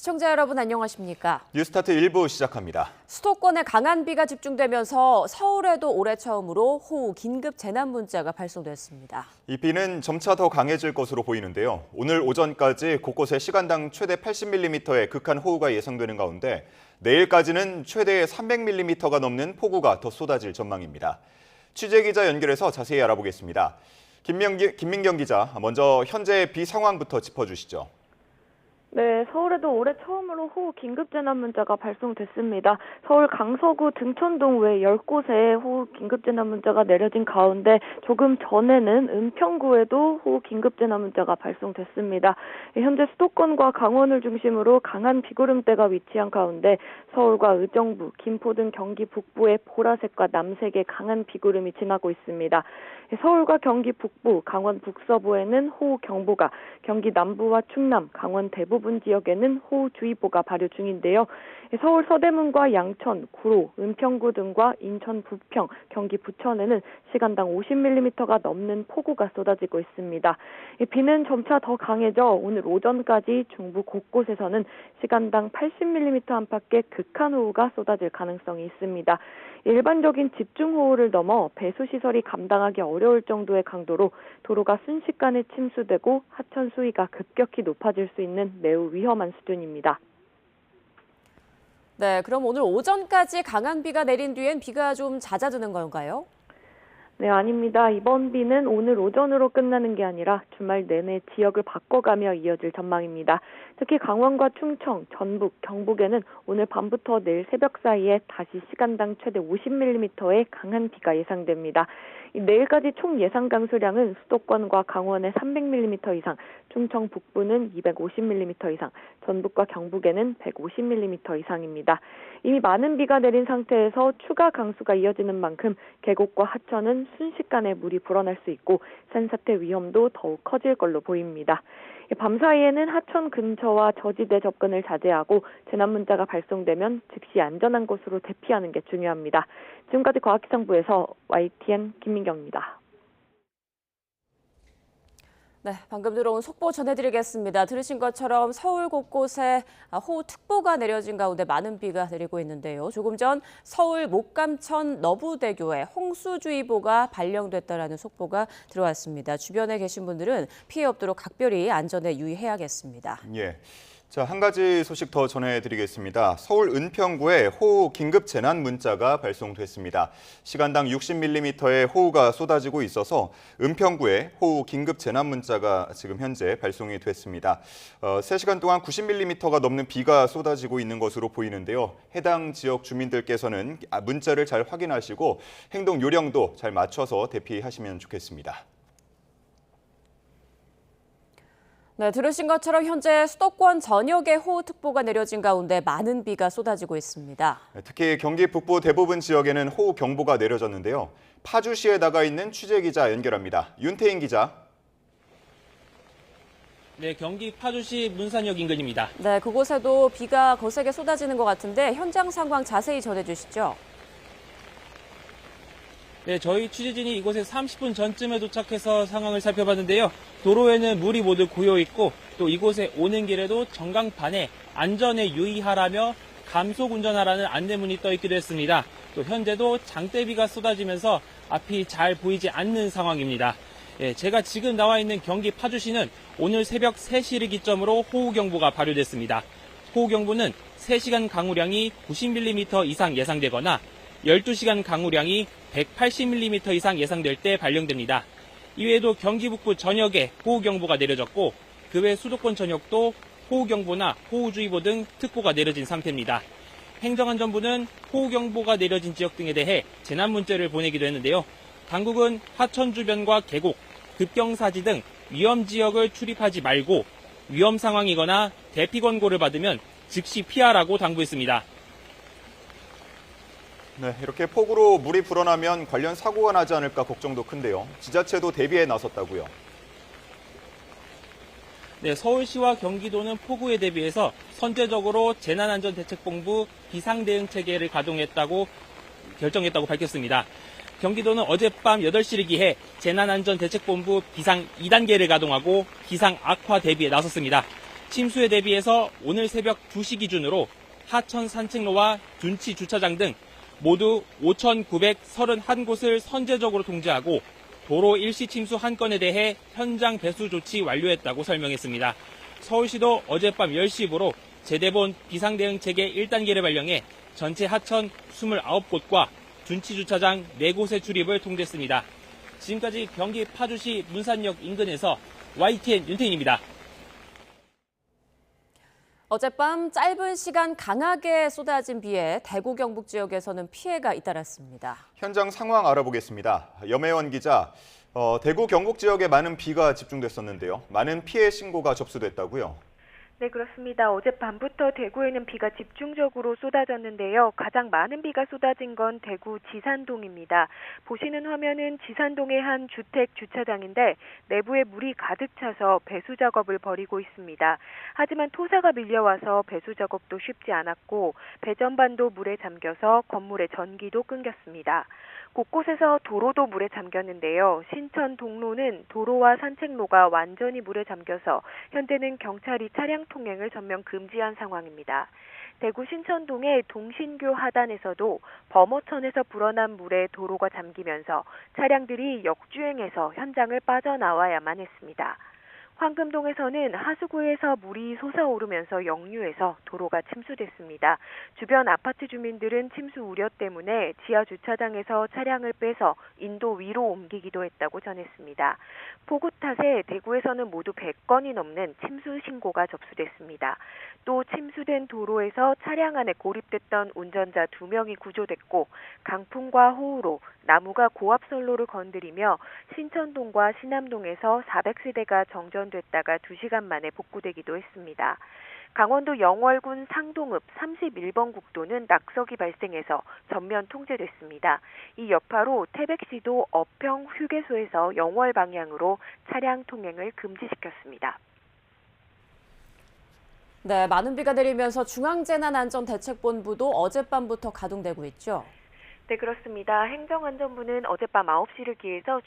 시청자 여러분 안녕하십니까? 뉴스타트 1부 시작합니다. 수도권에 강한 비가 집중되면서 서울에도 올해 처음으로 호우 긴급 재난 문자가 발송됐습니다. 이 비는 점차 더 강해질 것으로 보이는데요. 오늘 오전까지 곳곳에 시간당 최대 80mm의 극한 호우가 예상되는 가운데 내일까지는 최대 300mm가 넘는 폭우가 더 쏟아질 전망입니다. 취재기자 연결해서 자세히 알아보겠습니다. 김민경 기자, 먼저 현재 비 상황부터 짚어주시죠. 네, 서울에도 올해 처음으로 호우 긴급재난 문자가 발송됐습니다. 서울 강서구 등촌동 외 10곳에 호우 긴급재난 문자가 내려진 가운데 조금 전에는 은평구에도 호우 긴급재난 문자가 발송됐습니다. 현재 수도권과 강원을 중심으로 강한 비구름대가 위치한 가운데 서울과 의정부, 김포 등 경기 북부에 보라색과 남색의 강한 비구름이 지나고 있습니다. 서울과 경기 북부, 강원 북서부에는 호우 경보가, 경기 남부와 충남, 강원 대부분 지역에는 호우주의보가 발효 중인데요. 서울 서대문과 양천, 구로, 은평구 등과 인천 부평, 경기 부천에는 시간당 50mm가 넘는 폭우가 쏟아지고 있습니다. 비는 점차 더 강해져 오늘 오전까지 중부 곳곳에서는 시간당 80mm 안팎의 극한 호우가 쏟아질 가능성이 있습니다. 일반적인 집중호우를 넘어 배수시설이 감당하기 어려울 정도의 강도로 도로가 순식간에 침수되고 하천 수위가 급격히 높아질 수 있는 매우 위험한 수준입니다. 네, 그럼 오늘 오전까지 강한 비가 내린 뒤엔 비가 좀 잦아드는 건가요? 네, 아닙니다. 이번 비는 오늘 오전으로 끝나는 게 아니라 주말 내내 지역을 바꿔가며 이어질 전망입니다. 특히 강원과 충청, 전북, 경북에는 오늘 밤부터 내일 새벽 사이에 다시 시간당 최대 50mm의 강한 비가 예상됩니다. 내일까지 총 예상 강수량은 수도권과 강원에 300mm 이상, 충청 북부는 250mm 이상, 전북과 경북에는 150mm 이상입니다. 이미 많은 비가 내린 상태에서 추가 강수가 이어지는 만큼 계곡과 하천은 순식간에 물이 불어날 수 있고 산사태 위험도 더욱 커질 걸로 보입니다. 밤 사이에는 하천 근처와 저지대 접근을 자제하고 재난 문자가 발송되면 즉시 안전한 곳으로 대피하는 게 중요합니다. 지금까지 과학기상부에서 YTN 김민경입니다. 네, 방금 들어온 속보 전해드리겠습니다. 들으신 것처럼 서울 곳곳에 호우특보가 내려진 가운데 많은 비가 내리고 있는데요. 조금 전 서울 목감천 너부대교에 홍수주의보가 발령됐다라는 속보가 들어왔습니다. 주변에 계신 분들은 피해 없도록 각별히 안전에 유의해야겠습니다. 예. 자, 한 가지 소식 더 전해드리겠습니다. 서울 은평구에 호우 긴급 재난 문자가 발송됐습니다. 시간당 60mm의 호우가 쏟아지고 있어서 은평구에 호우 긴급 재난 문자가 지금 현재 발송이 됐습니다. 3시간 동안 90mm가 넘는 비가 쏟아지고 있는 것으로 보이는데요. 해당 지역 주민들께서는 문자를 잘 확인하시고 행동 요령도 잘 맞춰서 대피하시면 좋겠습니다. 네, 들으신 것처럼 현재 수도권 전역에 호우특보가 내려진 가운데 많은 비가 쏟아지고 있습니다. 특히 경기 북부 대부분 지역에는 호우 경보가 내려졌는데요. 파주시에 나가 있는 취재기자 연결합니다. 윤태인 기자. 네, 경기 파주시 문산역 인근입니다. 네, 그곳에도 비가 거세게 쏟아지는 것 같은데 현장 상황 자세히 전해주시죠. 네, 저희 취재진이 이곳에 30분 전쯤에 도착해서 상황을 살펴봤는데요. 도로에는 물이 모두 고여 있고 또 이곳에 오는 길에도 전광판에 안전에 유의하라며 감속 운전하라는 안내문이 떠 있기도 했습니다. 또 현재도 장대비가 쏟아지면서 앞이 잘 보이지 않는 상황입니다. 예, 제가 지금 나와 있는 경기 파주시는 오늘 새벽 3시를 기점으로 호우경보가 발효됐습니다. 호우경보는 3시간 강우량이 90mm 이상 예상되거나 12시간 강우량이 180mm 이상 예상될 때 발령됩니다. 이외에도 경기 북부 전역에 호우경보가 내려졌고 그 외 수도권 전역도 호우경보나 호우주의보 등 특보가 내려진 상태입니다. 행정안전부는 호우경보가 내려진 지역 등에 대해 재난문자를 보내기도 했는데요. 당국은 하천 주변과 계곡, 급경사지 등 위험지역을 출입하지 말고 위험 상황이거나 대피 권고를 받으면 즉시 피하라고 당부했습니다. 네, 이렇게 폭우로 물이 불어나면 관련 사고가 나지 않을까 걱정도 큰데요. 지자체도 대비에 나섰다고요. 네, 서울시와 경기도는 폭우에 대비해서 선제적으로 재난안전대책본부 비상대응체계를 가동했다고 결정했다고 밝혔습니다. 경기도는 어젯밤 8시를 기해 재난안전대책본부 비상 2단계를 가동하고 기상 악화 대비에 나섰습니다. 침수에 대비해서 오늘 새벽 2시 기준으로 하천 산책로와 둔치 주차장 등 모두 5,931곳을 선제적으로 통제하고 도로 일시 침수 한 건에 대해 현장 배수 조치 완료했다고 설명했습니다. 서울시도 어젯밤 10시부로 제대본 비상대응체계 1단계를 발령해 전체 하천 29곳과 둔치 주차장 4곳의 출입을 통제했습니다. 지금까지 경기 파주시 문산역 인근에서 YTN 윤태인입니다. 어젯밤 짧은 시간 강하게 쏟아진 비에 대구 경북 지역에서는 피해가 잇따랐습니다. 현장 상황 알아보겠습니다. 염혜원 기자, 대구 경북 지역에 많은 비가 집중됐었는데요. 많은 피해 신고가 접수됐다고요? 네, 그렇습니다. 어젯밤부터 대구에는 비가 집중적으로 쏟아졌는데요. 가장 많은 비가 쏟아진 건 대구 지산동입니다. 보시는 화면은 지산동의 한 주택 주차장인데 내부에 물이 가득 차서 배수 작업을 벌이고 있습니다. 하지만 토사가 밀려와서 배수 작업도 쉽지 않았고 배전반도 물에 잠겨서 건물의 전기도 끊겼습니다. 곳곳에서 도로도 물에 잠겼는데요. 신천 동로는 도로와 산책로가 완전히 물에 잠겨서 현재는 경찰이 차량 통행을 전면 금지한 상황입니다. 대구 신천동의 동신교 하단에서도 범어천에서 불어난 물에 도로가 잠기면서 차량들이 역주행해서 현장을 빠져나와야만 했습니다. 황금동에서는 하수구에서 물이 솟아오르면서 역류해서 도로가 침수됐습니다. 주변 아파트 주민들은 침수 우려 때문에 지하 주차장에서 차량을 빼서 인도 위로 옮기기도 했다고 전했습니다. 폭우 탓에 대구에서는 모두 100건이 넘는 침수 신고가 접수됐습니다. 또 침수된 도로에서 차량 안에 고립됐던 운전자 2명이 구조됐고 강풍과 호우로 나무가 고압선로를 건드리며 신천동과 신암동에서 400세대가 정전됐다가 2시간 만에 복구되기도 했습니다. 강원도 영월군 상동읍 31번 국도는 낙석이 발생해서 전면 통제됐습니다. 이 여파로 태백시도 어평 휴게소에서 영월 방향으로 차량 통행을 금지시켰습니다. 네, 많은 비가 내리면서 중앙재난안전대책본부도 어젯밤부터 가동되고 있죠. 네, 그렇습니다. 행정안전부는 어젯밤 9시를 기해서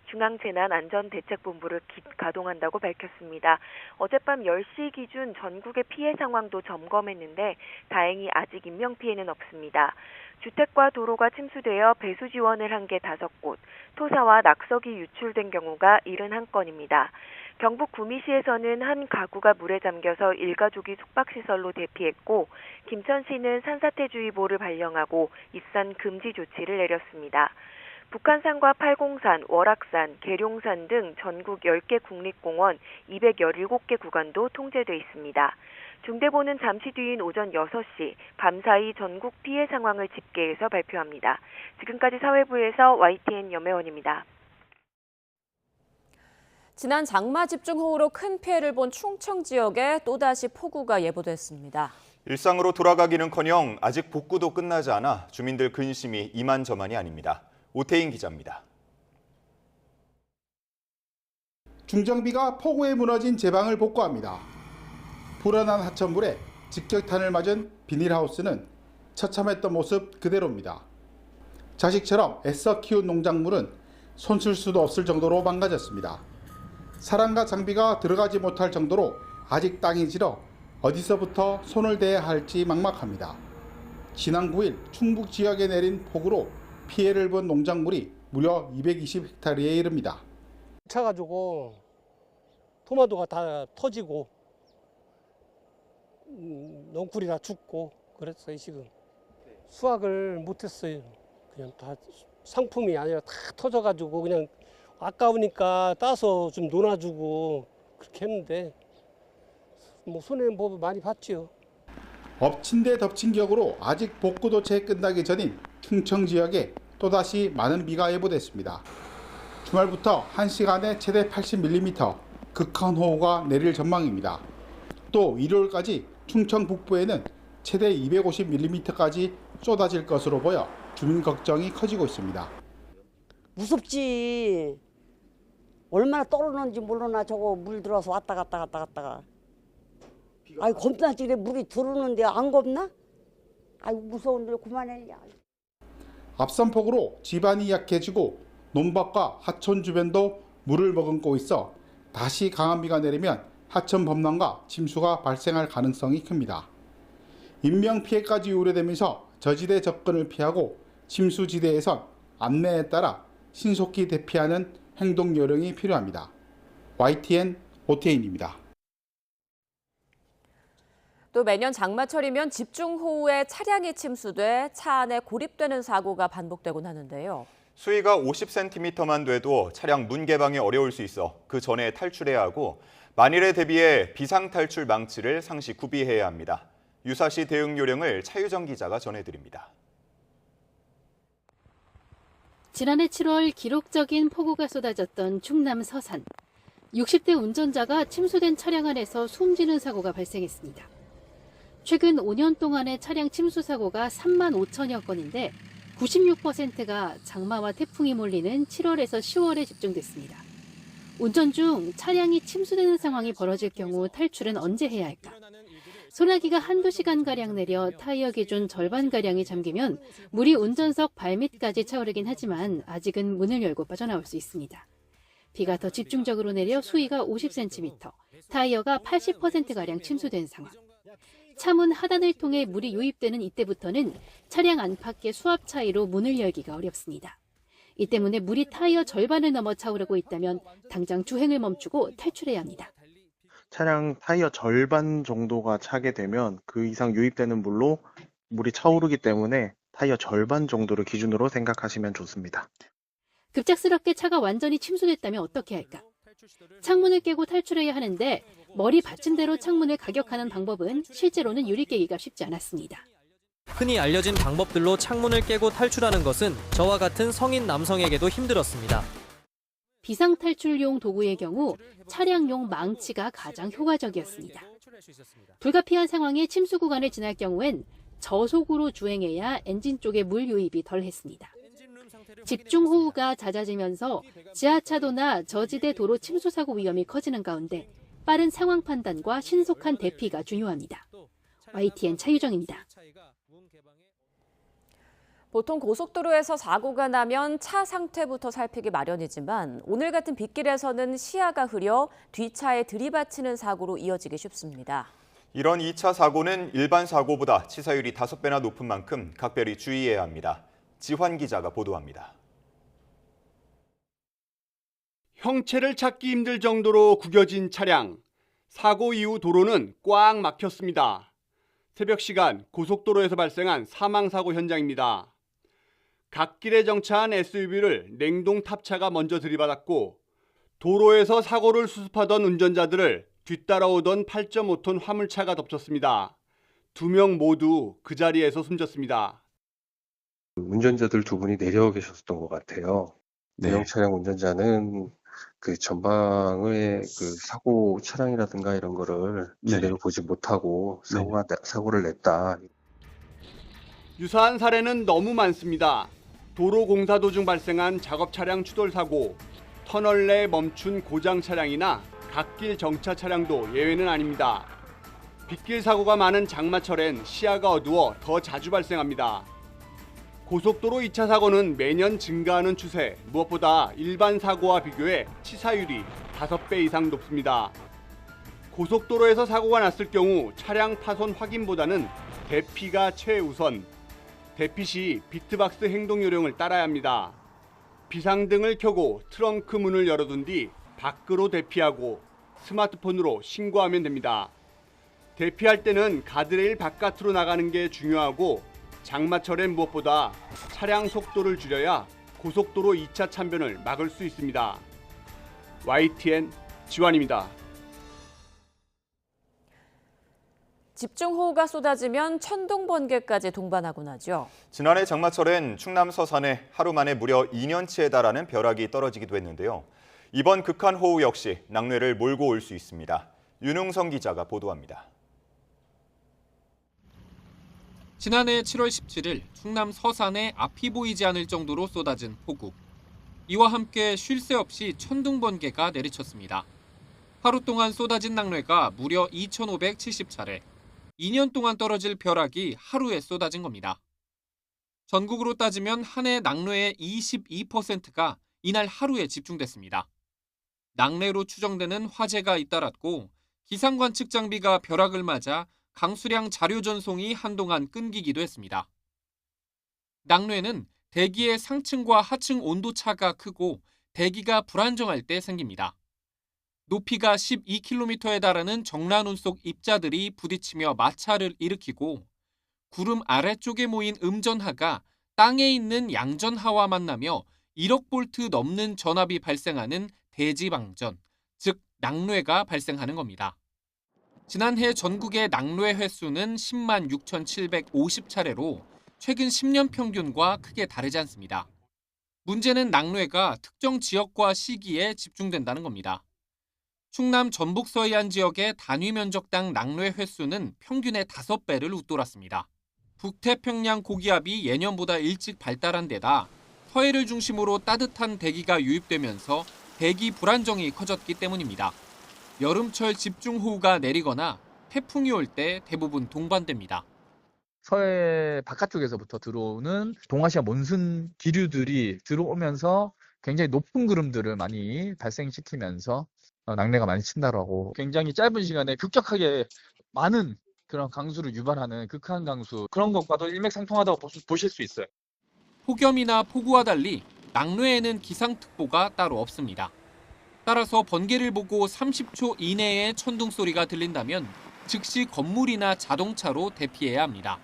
중앙재난안전대책본부를 가동한다고 밝혔습니다. 어젯밤 10시 기준 전국의 피해 상황도 점검했는데 다행히 아직 인명피해는 없습니다. 주택과 도로가 침수되어 배수 지원을 한 게 5곳, 토사와 낙석이 유출된 경우가 71건입니다. 경북 구미시에서는 한 가구가 물에 잠겨서 일가족이 숙박시설로 대피했고 김천시는 산사태주의보를 발령하고 입산 금지 조치를 내렸습니다. 북한산과 팔공산, 월악산, 계룡산 등 전국 10개 국립공원 217개 구간도 통제돼 있습니다. 중대본은 잠시 뒤인 오전 6시 밤사이 전국 피해 상황을 집계해서 발표합니다. 지금까지 사회부에서 YTN 염혜원입니다. 지난 장마 집중호우로 큰 피해를 본 충청 지역에 또다시 폭우가 예보됐습니다. 일상으로 돌아가기는커녕 아직 복구도 끝나지 않아 주민들 근심이 이만저만이 아닙니다. 오태인 기자입니다. 중정비가 폭우에 무너진 제방을 복구합니다. 불어난 하천물에 직격탄을 맞은 비닐하우스는 처참했던 모습 그대로입니다. 자식처럼 애써 키운 농작물은 손 쓸 수도 없을 정도로 망가졌습니다. 사람과 장비가 들어가지 못할 정도로 아직 땅이 질어 어디서부터 손을 대야 할지 막막합니다. 지난 9일 충북 지역에 내린 폭우로 피해를 본 농작물이 무려 220헥타르에 이릅니다. 차가지고 토마토가 다 터지고 넝쿨이 다 죽고 그랬어요. 지금 수확을 못했어요. 그냥 다 상품이 아니라 다 터져가지고 그냥 아까우니까 따서 좀 논아주고 그렇게 했는데 뭐 손해는 많이 봤죠. 엎친 데 덮친 격으로 아직 복구도 채 끝나기 전인 충청 지역에 또다시 많은 비가 예보됐습니다. 주말부터 1시간에 최대 80mm 극한 호우가 내릴 전망입니다. 또 일요일까지 충청 북부에는 최대 250mm까지 쏟아질 것으로 보여 주민 걱정이 커지고 있습니다. 무섭지. 얼마나 떨어졌는지 모르나 저거 물 들어서 왔다 갔다가. 아이 겁나지. 그래 물이 들어오는데 안 겁나? 아이고 무서운데 그만해. 앞선 폭우로 지반이 약해지고 논밭과 하천 주변도 물을 머금고 있어 다시 강한 비가 내리면 하천 범람과 침수가 발생할 가능성이 큽니다. 인명피해까지 우려되면서 저지대 접근을 피하고 침수지대에선 안내에 따라 신속히 대피하는 행동 요령이 필요합니다. YTN 오태인입니다. 또 매년 장마철이면 집중호우에 차량이 침수돼 차 안에 고립되는 사고가 반복되곤 하는데요. 수위가 50cm만 돼도 차량 문 개방이 어려울 수 있어 그 전에 탈출해야 하고 만일에 대비해 비상탈출 망치를 상시 구비해야 합니다. 유사시 대응 요령을 차유정 기자가 전해드립니다. 지난해 7월 기록적인 폭우가 쏟아졌던 충남 서산. 60대 운전자가 침수된 차량 안에서 숨지는 사고가 발생했습니다. 최근 5년 동안의 차량 침수 사고가 3만 5천여 건인데 96%가 장마와 태풍이 몰리는 7월에서 10월에 집중됐습니다. 운전 중 차량이 침수되는 상황이 벌어질 경우 탈출은 언제 해야 할까? 소나기가 한두 시간가량 내려 타이어 기준 절반가량이 잠기면 물이 운전석 발밑까지 차오르긴 하지만 아직은 문을 열고 빠져나올 수 있습니다. 비가 더 집중적으로 내려 수위가 50cm, 타이어가 80%가량 침수된 상황. 차문 하단을 통해 물이 유입되는 이때부터는 차량 안팎의 수압 차이로 문을 열기가 어렵습니다. 이 때문에 물이 타이어 절반을 넘어 차오르고 있다면 당장 주행을 멈추고 탈출해야 합니다. 차량 타이어 절반 정도가 차게 되면 그 이상 유입되는 물로 물이 차오르기 때문에 타이어 절반 정도를 기준으로 생각하시면 좋습니다. 급작스럽게 차가 완전히 침수됐다면 어떻게 할까? 창문을 깨고 탈출해야 하는데 머리 받친 대로 창문을 가격하는 방법은 실제로는 유리 깨기가 쉽지 않았습니다. 흔히 알려진 방법들로 창문을 깨고 탈출하는 것은 저와 같은 성인 남성에게도 힘들었습니다. 비상탈출용 도구의 경우 차량용 망치가 가장 효과적이었습니다. 불가피한 상황에 침수 구간을 지날 경우엔 저속으로 주행해야 엔진 쪽에 물 유입이 덜했습니다. 집중호우가 잦아지면서 지하차도나 저지대 도로 침수 사고 위험이 커지는 가운데 빠른 상황 판단과 신속한 대피가 중요합니다. YTN 차유정입니다. 보통 고속도로에서 사고가 나면 차 상태부터 살피기 마련이지만 오늘 같은 빗길에서는 시야가 흐려 뒷차에 들이받치는 사고로 이어지기 쉽습니다. 이런 2차 사고는 일반 사고보다 치사율이 5배나 높은 만큼 각별히 주의해야 합니다. 지환 기자가 보도합니다. 형체를 찾기 힘들 정도로 구겨진 차량. 사고 이후 도로는 꽉 막혔습니다. 새벽 시간 고속도로에서 발생한 사망사고 현장입니다. 갓길에 정차한 SUV를 냉동 탑차가 먼저 들이받았고 도로에서 사고를 수습하던 운전자들을 뒤따라오던 8.5톤 화물차가 덮쳤습니다. 2명 모두 그 자리에서 숨졌습니다. 운전자들 2분이 내려 계셨던 것 같아요. 대형 차량 운전자는 그 전방의 그 사고 차량이라든가 이런 거를 제대로 보지 못하고 사고를 냈다. 유사한 사례는 너무 많습니다. 도로 공사 도중 발생한 작업 차량 추돌 사고, 터널 내 멈춘 고장 차량이나 갓길 정차 차량도 예외는 아닙니다. 빗길 사고가 많은 장마철엔 시야가 어두워 더 자주 발생합니다. 고속도로 2차 사고는 매년 증가하는 추세, 무엇보다 일반 사고와 비교해 치사율이 5배 이상 높습니다. 고속도로에서 사고가 났을 경우 차량 파손 확인보다는 대피가 최우선. 대피 시 비트박스 행동 요령을 따라야 합니다. 비상등을 켜고 트렁크 문을 열어둔 뒤 밖으로 대피하고 스마트폰으로 신고하면 됩니다. 대피할 때는 가드레일 바깥으로 나가는 게 중요하고 장마철엔 무엇보다 차량 속도를 줄여야 고속도로 2차 참변을 막을 수 있습니다. YTN 지환입니다. 집중호우가 쏟아지면 천둥 번개까지 동반하곤 하죠. 지난해 장마철엔 충남 서산에 하루 만에 무려 2년치에 달하는 벼락이 떨어지기도 했는데요. 이번 극한 호우 역시 낙뢰를 몰고 올 수 있습니다. 윤웅성 기자가 보도합니다. 지난해 7월 17일 충남 서산에 앞이 보이지 않을 정도로 쏟아진 폭우. 이와 함께 쉴 새 없이 천둥 번개가 내리쳤습니다. 하루 동안 쏟아진 낙뢰가 무려 2,570차례. 2년 동안 떨어질 벼락이 하루에 쏟아진 겁니다. 전국으로 따지면 한 해 낙뢰의 22%가 이날 하루에 집중됐습니다. 낙뢰로 추정되는 화재가 잇따랐고 기상관측 장비가 벼락을 맞아 강수량 자료 전송이 한동안 끊기기도 했습니다. 낙뢰는 대기의 상층과 하층 온도 차가 크고 대기가 불안정할 때 생깁니다. 높이가 12km에 달하는 정란운 속 입자들이 부딪히며 마찰을 일으키고 구름 아래쪽에 모인 음전하가 땅에 있는 양전하와 만나며 1억 볼트 넘는 전압이 발생하는 대지방전, 즉 낙뢰가 발생하는 겁니다. 지난해 전국의 낙뢰 횟수는 10만 6,750차례로 최근 10년 평균과 크게 다르지 않습니다. 문제는 낙뢰가 특정 지역과 시기에 집중된다는 겁니다. 충남 전북 서해안 지역의 단위 면적당 낙뢰 횟수는 평균의 5배를 웃돌았습니다. 북태평양 고기압이 예년보다 일찍 발달한 데다 서해를 중심으로 따뜻한 대기가 유입되면서 대기 불안정이 커졌기 때문입니다. 여름철 집중호우가 내리거나 태풍이 올 때 대부분 동반됩니다. 서해 바깥쪽에서부터 들어오는 동아시아 몬순 기류들이 들어오면서 굉장히 높은 구름들을 많이 발생시키면서 낙뢰가 많이 친다라고, 굉장히 짧은 시간에 급격하게 많은 그런 강수를 유발하는 극한 강수, 그런 것과도 일맥상통하다고 보실 수 있어요. 폭염이나 폭우와 달리 낙뢰에는 기상특보가 따로 없습니다. 따라서 번개를 보고 30초 이내에 천둥 소리가 들린다면 즉시 건물이나 자동차로 대피해야 합니다.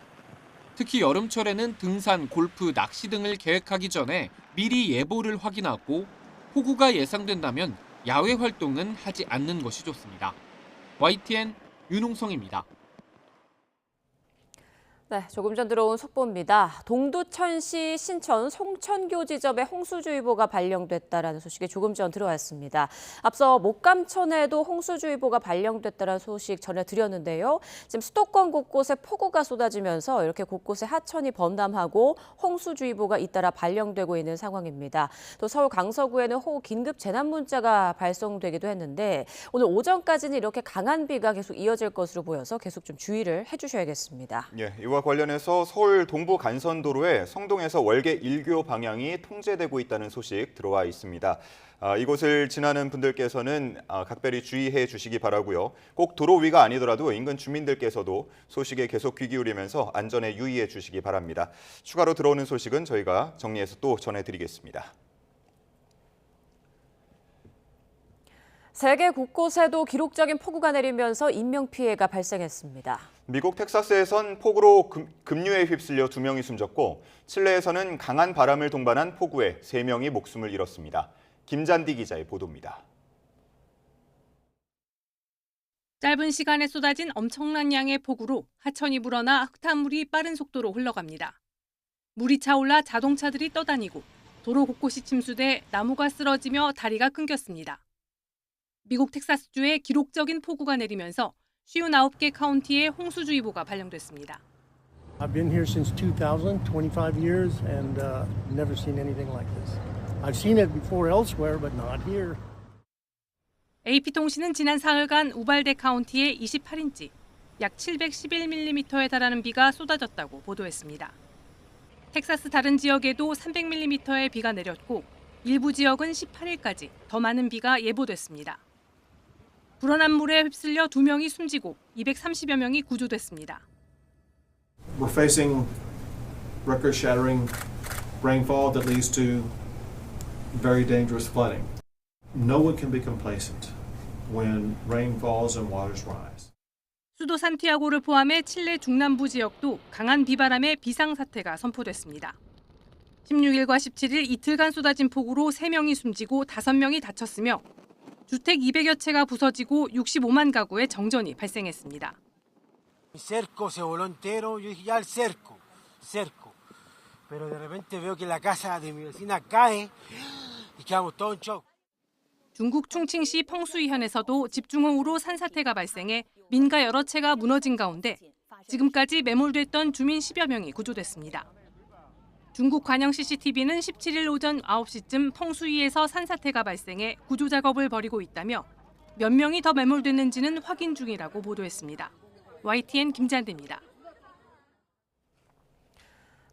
특히 여름철에는 등산, 골프, 낚시 등을 계획하기 전에 미리 예보를 확인하고 폭우가 예상된다면 야외 활동은 하지 않는 것이 좋습니다. YTN 윤홍성입니다. 네, 조금 전 들어온 속보입니다. 동두천시 신천 송천교 지점에 홍수주의보가 발령됐다라는 소식이 조금 전 들어왔습니다. 앞서 목감천에도 홍수주의보가 발령됐다는 소식 전해드렸는데요. 지금 수도권 곳곳에 폭우가 쏟아지면서 이렇게 곳곳에 하천이 범람하고 홍수주의보가 잇따라 발령되고 있는 상황입니다. 또 서울 강서구에는 호우 긴급 재난 문자가 발송되기도 했는데 오늘 오전까지는 이렇게 강한 비가 계속 이어질 것으로 보여서 계속 좀 주의를 해주셔야겠습니다. 예, 이와 관련해서 서울 동부 간선도로에 성동에서 월계 1교 방향이 통제되고 있다는 소식 들어와 있습니다. 이곳을 지나는 분들께서는 각별히 주의해 주시기 바라고요. 꼭 도로 위가 아니더라도 인근 주민들께서도 소식에 계속 귀 기울이면서 안전에 유의해 주시기 바랍니다. 추가로 들어오는 소식은 저희가 정리해서 또 전해드리겠습니다. 세계 곳곳에도 기록적인 폭우가 내리면서 인명피해가 발생했습니다. 미국 텍사스에선 폭우로 급류에 휩쓸려 2명이 숨졌고 칠레에서는 강한 바람을 동반한 폭우에 3명이 목숨을 잃었습니다. 김잔디 기자의 보도입니다. 짧은 시간에 쏟아진 엄청난 양의 폭우로 하천이 불어나 흙탕물이 빠른 속도로 흘러갑니다. 물이 차올라 자동차들이 떠다니고 도로 곳곳이 침수돼 나무가 쓰러지며 다리가 끊겼습니다. 미국 텍사스주에 기록적인 폭우가 내리면서 59개 카운티에 홍수주의보가 발령됐습니다. I've been here since 2000, 25 years, and never seen anything like this. I've seen it before elsewhere, but not here. AP통신은 지난 사흘간 우발데 카운티에 28인치, 약 711mm에 달하는 비가 쏟아졌다고 보도했습니다. 텍사스 다른 지역에도 300mm의 비가 내렸고 일부 지역은 18일까지 더 많은 비가 예보됐습니다. 불어난 물에 휩쓸려 2명이 숨지고 230여 명이 구조됐습니다. We're facing record-shattering rainfall that leads to very dangerous flooding. No one can be complacent when rain falls and waters rise. 수도 산티아고를 포함해 칠레 중남부 지역도 강한 비바람에 비상사태가 선포됐습니다. 16일과 17일 이틀간 쏟아진 폭우로 3명이 숨지고 5명이 다쳤으며 주택 200여 채가 부서지고 65만 가구의 정전이 발생했습니다. cerco se voló entero, yo dije ya el cerco, pero de repente veo que la casa de mi vecina cae y quedamos todos en shock. 중국 충칭시 펑수이현에서도 집중호우로 산사태가 발생해 민가 여러 채가 무너진 가운데 지금까지 매몰됐던 주민 10여 명이 구조됐습니다. 중국 관영 CCTV는 17일 오전 9시쯤 펑수이에서 산사태가 발생해 구조 작업을 벌이고 있다며 몇 명이 더 매몰됐는지는 확인 중이라고 보도했습니다. YTN 김잔디입니다.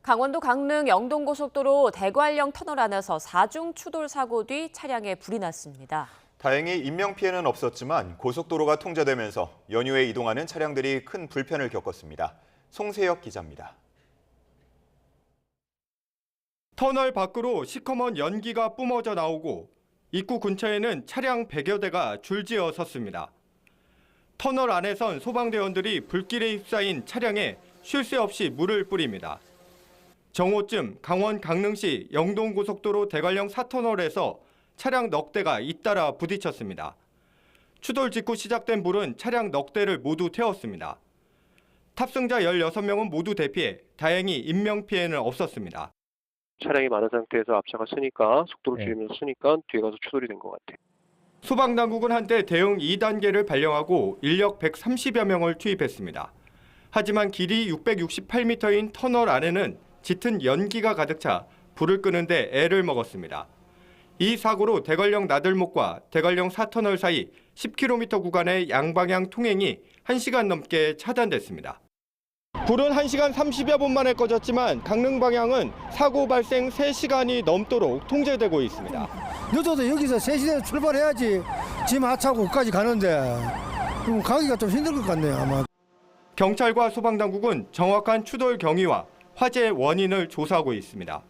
강원도 강릉 영동고속도로 대관령 터널 안에서 4중 추돌 사고 뒤 차량에 불이 났습니다. 다행히 인명피해는 없었지만 고속도로가 통제되면서 연휴에 이동하는 차량들이 큰 불편을 겪었습니다. 송세혁 기자입니다. 터널 밖으로 시커먼 연기가 뿜어져 나오고 입구 근처에는 차량 100여 대가 줄지어 섰습니다. 터널 안에선 소방대원들이 불길에 휩싸인 차량에 쉴 새 없이 물을 뿌립니다. 정오쯤 강원 강릉시 영동고속도로 대관령 4터널에서 차량 넉 대가 잇따라 부딪혔습니다. 추돌 직후 시작된 불은 차량 넉 대를 모두 태웠습니다. 탑승자 16명은 모두 대피해 다행히 인명피해는 없었습니다. 차량이 많은 상태에서 앞차가 쓰니까 속도를 줄이면서 쓰니까 뒤에 가서 추돌이 된 것 같아요. 소방당국은 한때 대응 2단계를 발령하고 인력 130여 명을 투입했습니다. 하지만 길이 668m인 터널 안에는 짙은 연기가 가득 차 불을 끄는데 애를 먹었습니다. 이 사고로 대관령 나들목과 대관령 4터널 사이 10km 구간의 양방향 통행이 1시간 넘게 차단됐습니다. 불은 1시간 30여 분 만에 꺼졌지만 강릉 방향은 사고 발생 3시간이 넘도록 통제되고 있습니다. 늦어도 여기서 3시에 출발해야지 지금 하차구까지 가는데 그럼 가기가 좀 힘들 것 같네요, 아마. 경찰과 소방당국은 정확한 추돌 경위와 화재 원인을 조사하고 있습니다.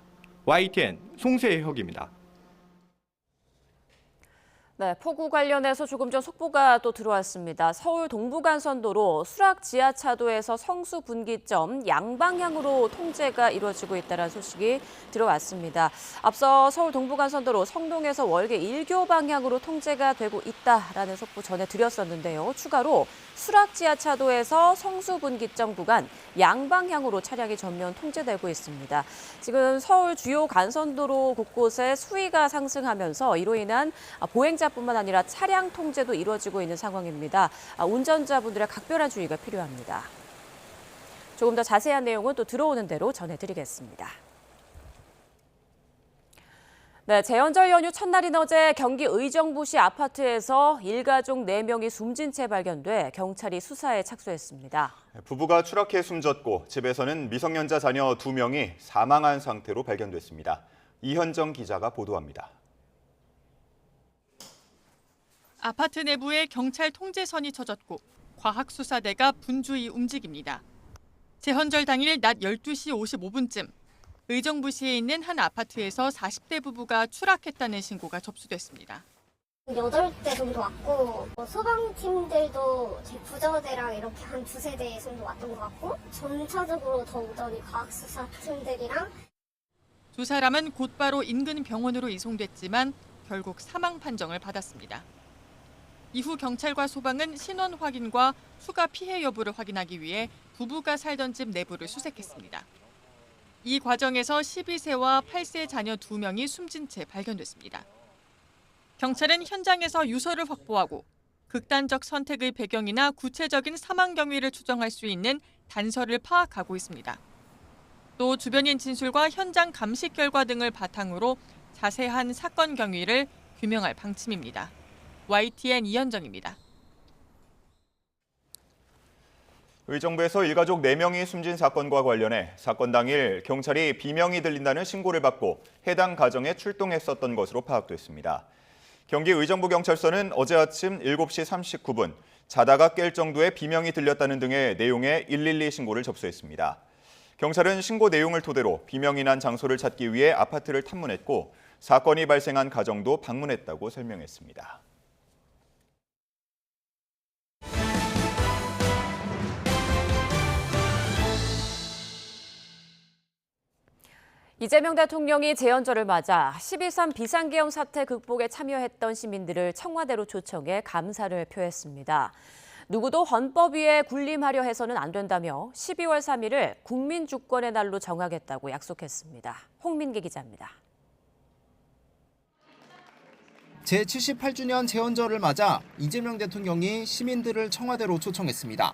YTN 송세혁입니다. 네, 폭우 관련해서 조금 전 속보가 또 들어왔습니다. 서울 동부간선도로 수락 지하차도에서 성수 분기점 양방향으로 통제가 이루어지고 있다는 소식이 들어왔습니다. 앞서 서울 동부간선도로 성동에서 월계 1교 방향으로 통제가 되고 있다라는 속보 전해드렸었는데요. 추가로 수락 지하차도에서 성수 분기점 구간 양방향으로 차량이 전면 통제되고 있습니다. 지금 서울 주요 간선도로 곳곳에 수위가 상승하면서 이로 인한 보행자뿐만 아니라 차량 통제도 이루어지고 있는 상황입니다. 운전자분들의 각별한 주의가 필요합니다. 조금 더 자세한 내용은 또 들어오는 대로 전해드리겠습니다. 네, 제헌절 연휴 첫날인 어제 경기 의정부시 아파트에서 일가족 4명이 숨진 채 발견돼 경찰이 수사에 착수했습니다. 부부가 추락해 숨졌고 집에서는 미성년자 자녀 2명이 사망한 상태로 발견됐습니다. 이현정 기자가 보도합니다. 아파트 내부에 경찰 통제선이 쳐졌고 과학수사대가 분주히 움직입니다. 제헌절 당일 낮 12시 55분쯤 의정부시에 있는 한 아파트에서 40대 부부가 추락했다는 신고가 접수됐습니다. 8대 정도 왔고 소방팀들도 구조대랑 이렇게 한 2-3대 정도 왔던 것 같고 전차적으로 더 오더니 과학수사팀들이랑 두 사람은 곧바로 인근 병원으로 이송됐지만 결국 사망 판정을 받았습니다. 이후 경찰과 소방은 신원 확인과 추가 피해 여부를 확인하기 위해 부부가 살던 집 내부를 수색했습니다. 이 과정에서 12세와 8세 자녀 2명이 숨진 채 발견됐습니다. 경찰은 현장에서 유서를 확보하고 극단적 선택의 배경이나 구체적인 사망 경위를 추정할 수 있는 단서를 파악하고 있습니다. 또 주변인 진술과 현장 감식 결과 등을 바탕으로 자세한 사건 경위를 규명할 방침입니다. YTN 이현정입니다. 의정부에서 일가족 4명이 숨진 사건과 관련해 사건 당일 경찰이 비명이 들린다는 신고를 받고 해당 가정에 출동했었던 것으로 파악됐습니다. 경기 의정부경찰서는 어제 아침 7시 39분 자다가 깰 정도의 비명이 들렸다는 등의 내용의 112 신고를 접수했습니다. 경찰은 신고 내용을 토대로 비명이 난 장소를 찾기 위해 아파트를 탐문했고 사건이 발생한 가정도 방문했다고 설명했습니다. 이재명 대통령이 제헌절을 맞아 12.3 비상계엄 사태 극복에 참여했던 시민들을 청와대로 초청해 감사를 표했습니다. 누구도 헌법 위에 군림하려 해서는 안 된다며 12월 3일을 국민주권의 날로 정하겠다고 약속했습니다. 홍민기 기자입니다. 제78주년 제헌절을 맞아 이재명 대통령이 시민들을 청와대로 초청했습니다.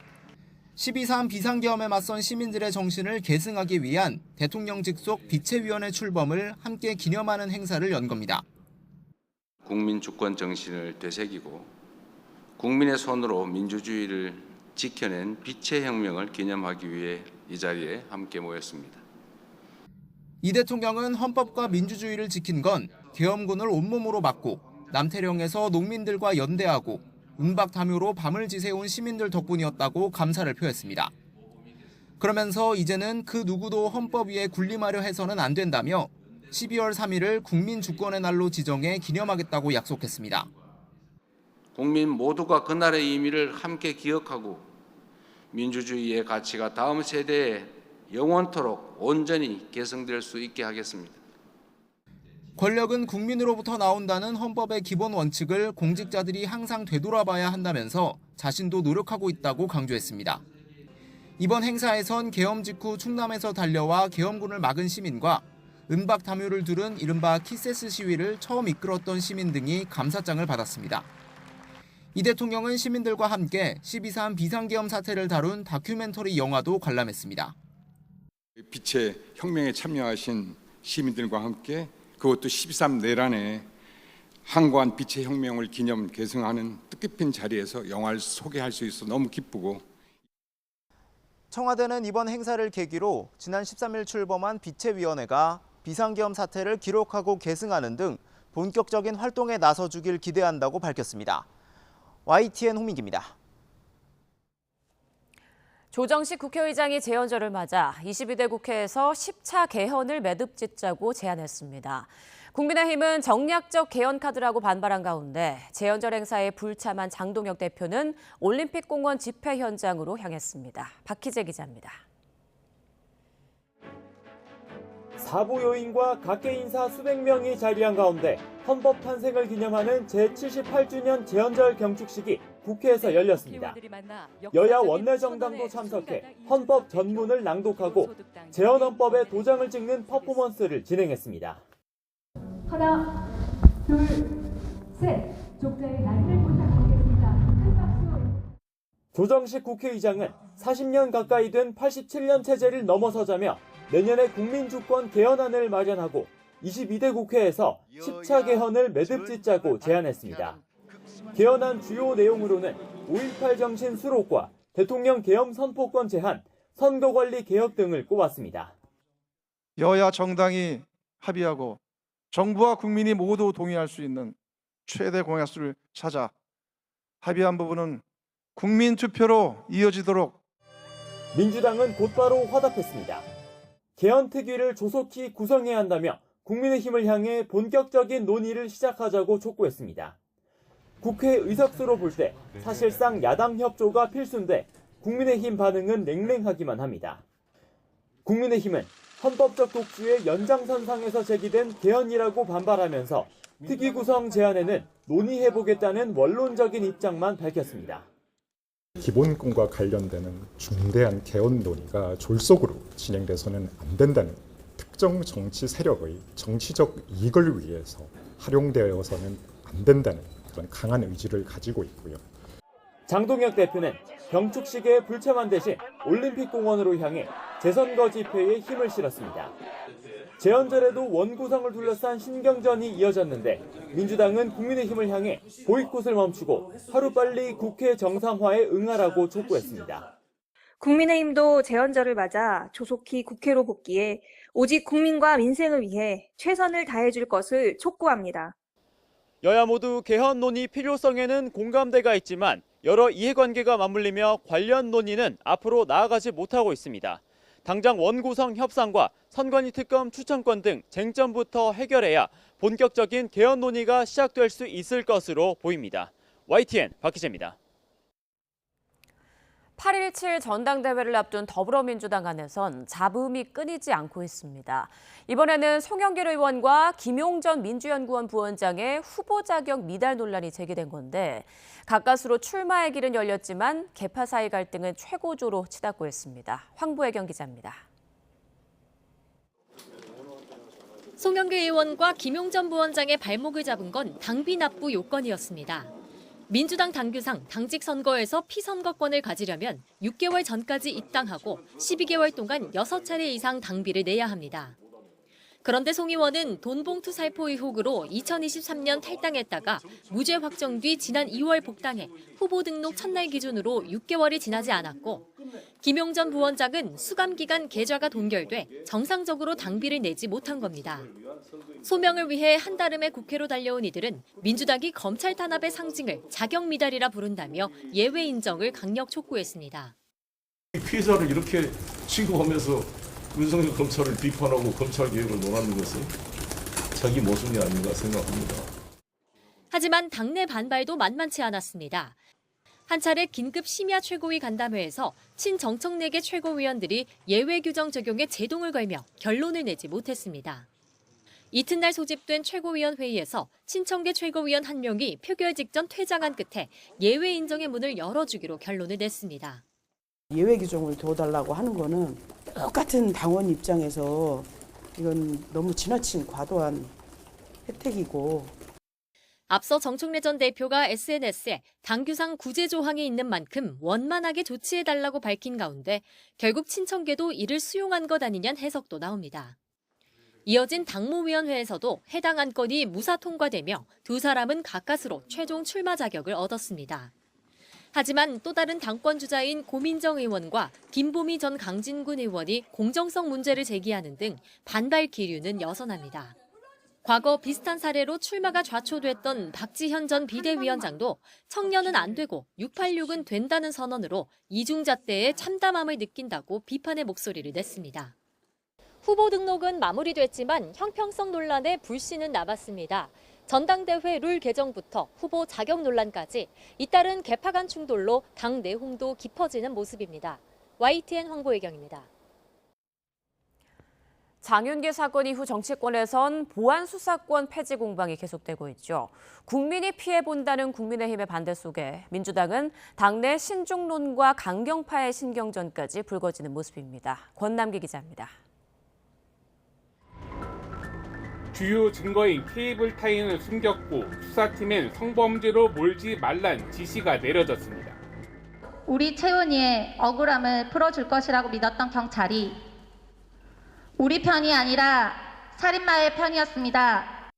12.3 비상계엄에 맞선 시민들의 정신을 계승하기 위한 대통령 직속 비체위원회 출범을 함께 기념하는 행사를 연 겁니다. 국민 주권 정신을 되새기고 국민의 손으로 민주주의를 지켜낸 비체혁명을 기념하기 위해 이 자리에 함께 모였습니다. 이 대통령은 헌법과 민주주의를 지킨 건 계엄군을 온몸으로 막고 남태령에서 농민들과 연대하고 은박담요로 밤을 지새운 시민들 덕분이었다고 감사를 표했습니다. 그러면서 이제는 그 누구도 헌법 위에 군림하려 해서는 안 된다며 12월 3일을 국민 주권의 날로 지정해 기념하겠다고 약속했습니다. 국민 모두가 그날의 의미를 함께 기억하고 민주주의의 가치가 다음 세대에 영원토록 온전히 계승될 수 있게 하겠습니다. 권력은 국민으로부터 나온다는 헌법의 기본 원칙을 공직자들이 항상 되돌아봐야 한다면서 자신도 노력하고 있다고 강조했습니다. 이번 행사에선 계엄 직후 충남에서 달려와 계엄군을 막은 시민과 은박 담요를 두른 이른바 키세스 시위를 처음 이끌었던 시민 등이 감사장을 받았습니다. 이 대통령은 시민들과 함께 12.3 비상계엄 사태를 다룬 다큐멘터리 영화도 관람했습니다. 빛의 혁명에 참여하신 시민들과 함께 그것도 12.3 내란에 항거한 빛의 혁명을 기념 계승하는 뜻깊은 자리에서 영화를 소개할 수 있어 너무 기쁘고 청와대는 이번 행사를 계기로 지난 13일 출범한 빛의위원회가 비상계엄 사태를 기록하고 계승하는 등 본격적인 활동에 나서주길 기대한다고 밝혔습니다. YTN 홍민기입니다. 조정식 국회의장이 재연절을 맞아 22대 국회에서 10차 개헌을 매듭 짓자고 제안했습니다. 국민의힘은 정략적 개헌 카드라고 반발한 가운데 재연절 행사에 불참한 장동혁 대표는 올림픽공원 집회 현장으로 향했습니다. 박희재 기자입니다. 사부 요인과 각계 인사 수백 명이 자리한 가운데 헌법 탄생을 기념하는 제78주년 재연절 경축식이 국회에서 열렸습니다. 여야 원내정당도 참석해 헌법 전문을 낭독하고 재헌헌법에 도장을 찍는 퍼포먼스를 진행했습니다. 하나, 둘, 셋. 족자의 날을 부탁드리겠습니다. 큰 박수. 조정식 국회의장은 40년 가까이 된 87년 체제를 넘어서자며 내년에 국민주권 개헌안을 마련하고 22대 국회에서 10차 개헌을 매듭 짓자고 제안했습니다. 개헌안 주요 내용으로는 5.18 정신 수록과 대통령 계엄 선포권 제한, 선거관리 개혁 등을 꼽았습니다. 여야 정당이 합의하고 정부와 국민이 모두 동의할 수 있는 최대 공약수를 찾아 합의한 부분은 국민 투표로 이어지도록. 민주당은 곧바로 화답했습니다. 개헌 특위를 조속히 구성해야 한다며 국민의힘을 향해 본격적인 논의를 시작하자고 촉구했습니다. 국회 의석수로 볼 때 사실상 야당 협조가 필수인데 국민의힘 반응은 냉랭하기만 합니다. 국민의힘은 헌법적 독주의 연장선상에서 제기된 개헌이라고 반발하면서 특위 구성 제안에는 논의해보겠다는 원론적인 입장만 밝혔습니다. 기본권과 관련되는 중대한 개헌 논의가 졸속으로 진행돼서는 안 된다는 특정 정치 세력의 정치적 이익을 위해서 활용되어서는 안 된다는 그런 강한 의지를 가지고 있고요. 장동혁 대표는 경축식에 불참한 대신 올림픽공원으로 향해 재선거 집회에 힘을 실었습니다. 재연절에도 원구성을 둘러싼 신경전이 이어졌는데 민주당은 국민의힘을 향해 보이콧을 멈추고 하루빨리 국회 정상화에 응하라고 촉구했습니다. 국민의힘도 재연절을 맞아 조속히 국회로 복귀해 오직 국민과 민생을 위해 최선을 다해줄 것을 촉구합니다. 여야 모두 개헌 논의 필요성에는 공감대가 있지만 여러 이해관계가 맞물리며 관련 논의는 앞으로 나아가지 못하고 있습니다. 당장 원구성 협상과 선관위 특검 추천권 등 쟁점부터 해결해야 본격적인 개헌 논의가 시작될 수 있을 것으로 보입니다. YTN 박희재입니다. 8.17 전당대회를 앞둔 더불어민주당 안에선 잡음이 끊이지 않고 있습니다. 이번에는 송영길 의원과 김용전 민주연구원 부원장의 후보 자격 미달 논란이 제기된 건데 가까스로 출마의 길은 열렸지만 계파 사이 갈등은 최고조로 치닫고 있습니다. 황보혜경 기자입니다. 송영길 의원과 김용전 부원장의 발목을 잡은 건 당비 납부 요건이었습니다. 민주당 당규상 당직 선거에서 피선거권을 가지려면 6개월 전까지 입당하고 12개월 동안 6차례 이상 당비를 내야 합니다. 그런데 송 의원은 돈봉투 살포 의혹으로 2023년 탈당했다가 무죄 확정 뒤 지난 2월 복당해 후보 등록 첫날 기준으로 6개월이 지나지 않았고 김용 전 부원장은 수감 기간 계좌가 동결돼 정상적으로 당비를 내지 못한 겁니다. 소명을 위해 한달음에 국회로 달려온 이들은 민주당이 검찰 탄압의 상징을 자격 미달이라 부른다며 예외 인정을 강력 촉구했습니다. 피해자를 이렇게 취급하면서 윤석열 검찰을 비판하고 검찰 개혁을 논하는 것은 자기 모순이 아닌가 생각합니다. 하지만 당내 반발도 만만치 않았습니다. 한 차례 긴급 심야 최고위 간담회에서 친정청래계 최고위원들이 예외 규정 적용에 제동을 걸며 결론을 내지 못했습니다. 이튿날 소집된 최고위원 회의에서 친청계 최고위원 한 명이 표결 직전 퇴장한 끝에 예외 인정의 문을 열어주기로 결론을 냈습니다. 예외 규정을 둬달라고 하는 거는 똑같은 당원 입장에서 이건 너무 지나친 과도한 혜택이고. 앞서 정청래 전 대표가 SNS에 당규상 구제 조항이 있는 만큼 원만하게 조치해달라고 밝힌 가운데 결국 친청계도 이를 수용한 것 아니냐는 해석도 나옵니다. 이어진 당무위원회에서도 해당 안건이 무사 통과되며 두 사람은 가까스로 최종 출마 자격을 얻었습니다. 하지만 또 다른 당권 주자인 고민정 의원과 김보미 전 강진군 의원이 공정성 문제를 제기하는 등 반발 기류는 여전합니다. 과거 비슷한 사례로 출마가 좌초됐던 박지현 전 비대위원장도 청년은 안 되고 686은 된다는 선언으로 이중잣대에 참담함을 느낀다고 비판의 목소리를 냈습니다. 후보 등록은 마무리됐지만 형평성 논란에 불씨는 남았습니다. 전당대회 룰 개정부터 후보 자격 논란까지 잇따른 개파 간 충돌로 당 내홍도 깊어지는 모습입니다. YTN 황보혜경입니다. 장윤기 사건 이후 정치권에선 보안 수사권 폐지 공방이 계속되고 있죠. 국민이 피해본다는 국민의힘의 반대 속에 민주당은 당내 신중론과 강경파의 신경전까지 불거지는 모습입니다. 권남기 기자입니다. 주요 증거인 케이블 타인을 숨겼고 수사팀엔 성범죄로 몰지 말란 지시가 내려졌습니다. 우리 채은이의 억울함을 풀어줄 것이라고 믿었던 경찰이 우리 편이 아니라 살인마의 편이었습니다.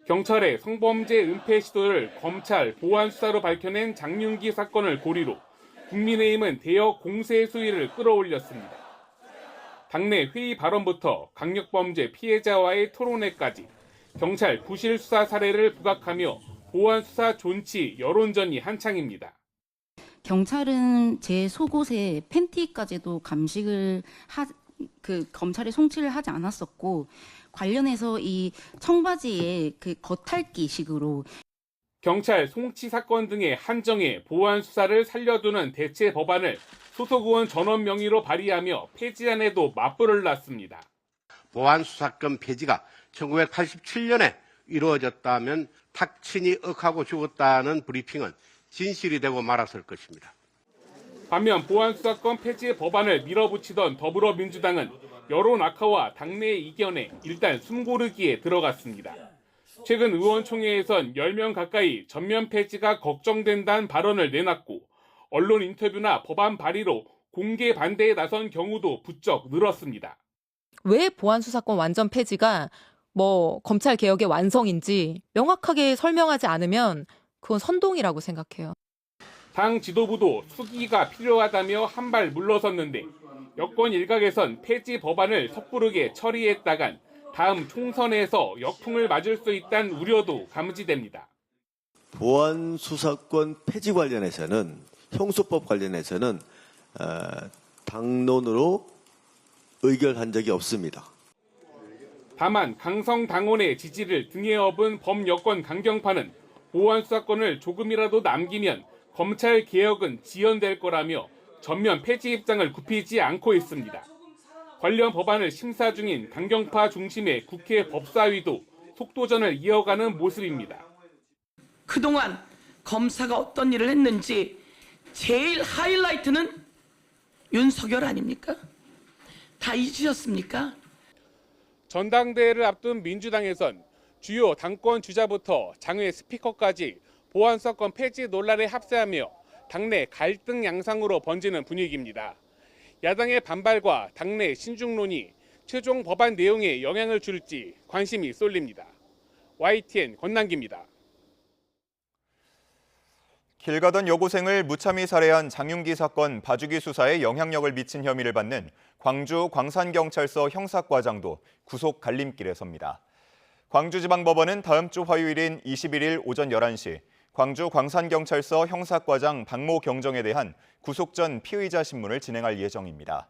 경찰의 성범죄 은폐 시도를 검찰 보안 수사로 밝혀낸 장윤기 사건을 고리로 국민의힘은 대여 공세 수위를 끌어올렸습니다. 당내 회의 발언부터 강력범죄 피해자와의 토론회까지 경찰 부실 수사 사례를 부각하며 보안 수사 존치 여론전이 한창입니다. 경찰은 제 속옷에 팬티까지도 감식을 검찰이 송치를 하지 않았었고 관련해서 이 청바지에 겉핥기식으로 경찰 송치 사건 등의 한정에 보안 수사를 살려두는 대체 법안을 소속 의원 전원 명의로 발의하며 폐지안에도 맞불을 놨습니다. 보안 수사권 폐지가 1987년에 이루어졌다면 탁친이 억하고 죽었다는 브리핑은 진실이 되고 말았을 것입니다. 반면 보안 수사권 폐지 법안을 밀어붙이던 더불어민주당은 여론 악화와 당내 이견에 일단 숨고르기에 들어갔습니다. 최근 의원총회에선 10명 가까이 전면 폐지가 걱정된다는 발언을 내놨고 언론 인터뷰나 법안 발의로 공개 반대에 나선 경우도 부쩍 늘었습니다. 왜 보안 수사권 완전 폐지가 검찰 개혁의 완성인지 명확하게 설명하지 않으면 그건 선동이라고 생각해요. 당 지도부도 수기가 필요하다며 한 발 물러섰는데 여권 일각에선 폐지 법안을 섣부르게 처리했다간 다음 총선에서 역풍을 맞을 수 있다는 우려도 감지됩니다. 보안 수사권 폐지 관련해서는 형소법 관련해서는 당론으로 의결한 적이 없습니다. 다만 강성 당원의 지지를 등에 업은 범여권 강경파는 보안 수사권을 조금이라도 남기면 검찰 개혁은 지연될 거라며 전면 폐지 입장을 굽히지 않고 있습니다. 관련 법안을 심사 중인 강경파 중심의 국회 법사위도 속도전을 이어가는 모습입니다. 그동안 검사가 어떤 일을 했는지 제일 하이라이트는 윤석열 아닙니까? 다 잊으셨습니까? 전당대회를 앞둔 민주당에선 주요 당권 주자부터 장외 스피커까지 보안 수사권 폐지 논란에 합세하며 당내 갈등 양상으로 번지는 분위기입니다. 야당의 반발과 당내 신중론이 최종 법안 내용에 영향을 줄지 관심이 쏠립니다. YTN 권남기입니다. 길 가던 여고생을 무참히 살해한 장윤기 사건 봐주기 수사에 영향력을 미친 혐의를 받는 광주 광산경찰서 형사과장도 구속 갈림길에 섭니다. 광주지방법원은 다음 주 화요일인 21일 오전 11시 광주 광산경찰서 형사과장 박모 경정에 대한 구속 전 피의자 신문을 진행할 예정입니다.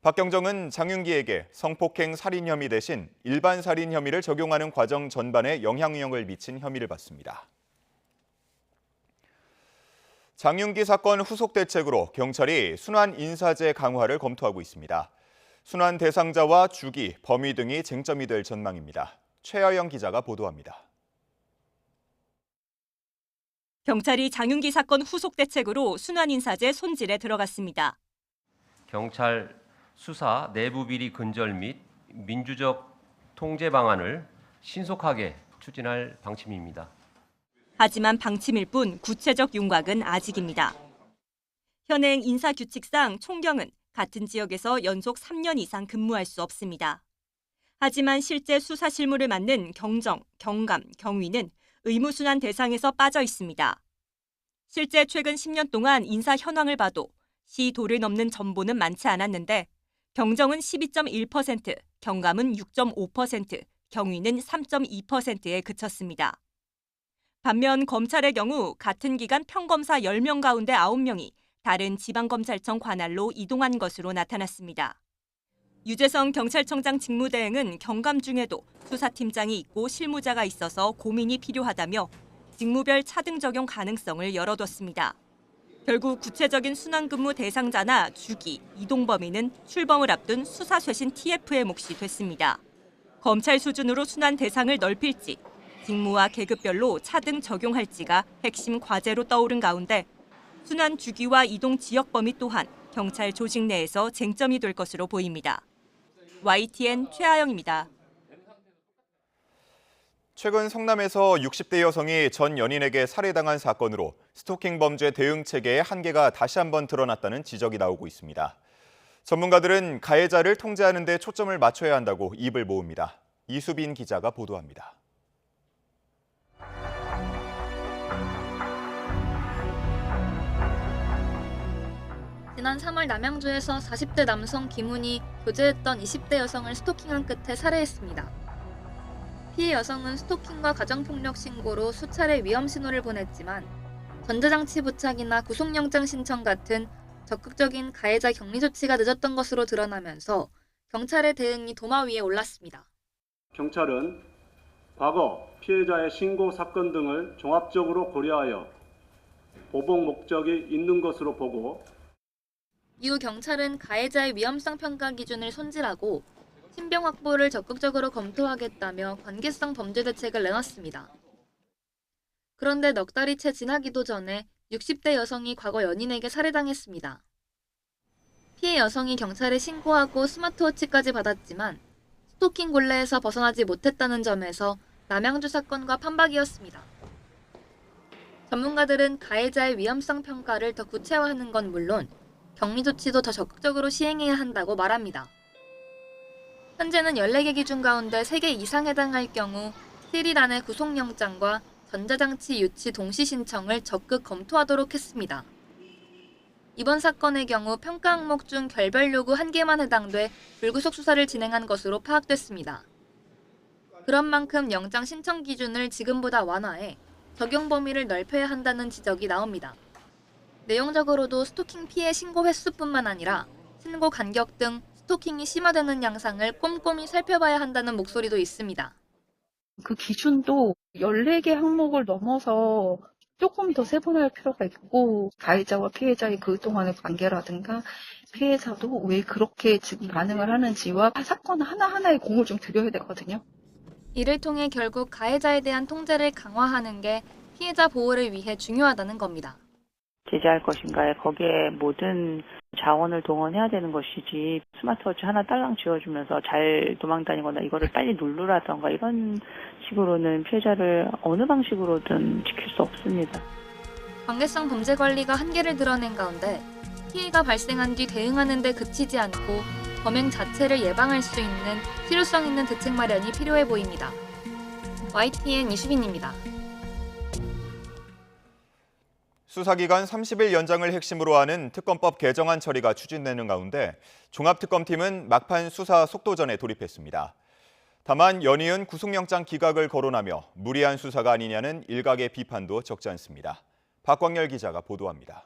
박 경정은 장윤기에게 성폭행 살인 혐의 대신 일반 살인 혐의를 적용하는 과정 전반에 영향력을 미친 혐의를 받습니다. 장윤기 사건 후속 대책으로 경찰이 순환 인사제 강화를 검토하고 있습니다. 순환 대상자와 주기, 범위 등이 쟁점이 될 전망입니다. 최하영 기자가 보도합니다. 경찰이 장윤기 사건 후속 대책으로 순환 인사제 손질에 들어갔습니다. 경찰 수사 내부 비리 근절 및 민주적 통제 방안을 신속하게 추진할 방침입니다. 하지만 방침일 뿐 구체적 윤곽은 아직입니다. 현행 인사규칙상 총경은 같은 지역에서 연속 3년 이상 근무할 수 없습니다. 하지만 실제 수사 실무를 맡는 경정, 경감, 경위는 의무순환 대상에서 빠져 있습니다. 실제 최근 10년 동안 인사 현황을 봐도 시 도를 넘는 전보는 많지 않았는데 경정은 12.1%, 경감은 6.5%, 경위는 3.2%에 그쳤습니다. 반면 검찰의 경우 같은 기간 평검사 10명 가운데 9명이 다른 지방검찰청 관할로 이동한 것으로 나타났습니다. 유재성 경찰청장 직무대행은 경감 중에도 수사팀장이 있고 실무자가 있어서 고민이 필요하다며 직무별 차등 적용 가능성을 열어뒀습니다. 결국 구체적인 순환근무 대상자나 주기, 이동 범위는 출범을 앞둔 수사쇄신 TF의 몫이 됐습니다. 검찰 수준으로 순환 대상을 넓힐지, 직무와 계급별로 차등 적용할지가 핵심 과제로 떠오른 가운데 순환 주기와 이동 지역 범위 또한 경찰 조직 내에서 쟁점이 될 것으로 보입니다. YTN 최하영입니다. 최근 성남에서 60대 여성이 전 연인에게 살해당한 사건으로 스토킹 범죄 대응 체계의 한계가 다시 한번 드러났다는 지적이 나오고 있습니다. 전문가들은 가해자를 통제하는 데 초점을 맞춰야 한다고 입을 모읍니다. 이수빈 기자가 보도합니다. 지난 3월 남양주에서 40대 남성 김훈이 교제했던 20대 여성을 스토킹한 끝에 살해했습니다. 피해 여성은 스토킹과 가정폭력 신고로 수차례 위험 신호를 보냈지만 전자장치 부착이나 구속영장 신청 같은 적극적인 가해자 격리 조치가 늦었던 것으로 드러나면서 경찰의 대응이 도마 위에 올랐습니다. 경찰은 과거 피해자의 신고 사건 등을 종합적으로 고려하여 보복 목적이 있는 것으로 보고 이후 경찰은 가해자의 위험성 평가 기준을 손질하고 신병 확보를 적극적으로 검토하겠다며 관계성 범죄 대책을 내놨습니다. 그런데 넉 달이 채 지나기도 전에 60대 여성이 과거 연인에게 살해당했습니다. 피해 여성이 경찰에 신고하고 스마트워치까지 받았지만 스토킹 굴레에서 벗어나지 못했다는 점에서 남양주 사건과 판박이었습니다. 전문가들은 가해자의 위험성 평가를 더 구체화하는 건 물론 격리 조치도 더 적극적으로 시행해야 한다고 말합니다. 현재는 14개 기준 가운데 3개 이상 해당할 경우 7일 안에 구속영장과 전자장치 유치 동시 신청을 적극 검토하도록 했습니다. 이번 사건의 경우 평가 항목 중 결별 요구 1개만 해당돼 불구속 수사를 진행한 것으로 파악됐습니다. 그런 만큼 영장 신청 기준을 지금보다 완화해 적용 범위를 넓혀야 한다는 지적이 나옵니다. 내용적으로도 스토킹 피해 신고 횟수뿐만 아니라 신고 간격 등 스토킹이 심화되는 양상을 꼼꼼히 살펴봐야 한다는 목소리도 있습니다. 그 기준도 14개 항목을 넘어서 조금 더 세분화할 필요가 있고 가해자와 피해자의 그동안의 관계라든가 피해자도 왜 그렇게 지금 반응을 하는지와 사건 하나하나에 공을 좀 들여야 되거든요. 이를 통해 결국 가해자에 대한 통제를 강화하는 게 피해자 보호를 위해 중요하다는 겁니다. 제재할 것인가에 거기에 모든 자원을 동원해야 되는 것이지 스마트워치 하나 딸랑 쥐어주면서 잘 도망다니거나 이거를 빨리 누르라던가 이런 식으로는 피해자를 어느 방식으로든 지킬 수 없습니다. 관계성 범죄 관리가 한계를 드러낸 가운데 피해가 발생한 뒤 대응하는 데 그치지 않고 범행 자체를 예방할 수 있는 실효성 있는 대책 마련이 필요해 보입니다. YTN 이수빈입니다. 수사기간 30일 연장을 핵심으로 하는 특검법 개정안 처리가 추진되는 가운데 종합특검팀은 막판 수사 속도전에 돌입했습니다. 다만 연이은 구속영장 기각을 거론하며 무리한 수사가 아니냐는 일각의 비판도 적지 않습니다. 박광열 기자가 보도합니다.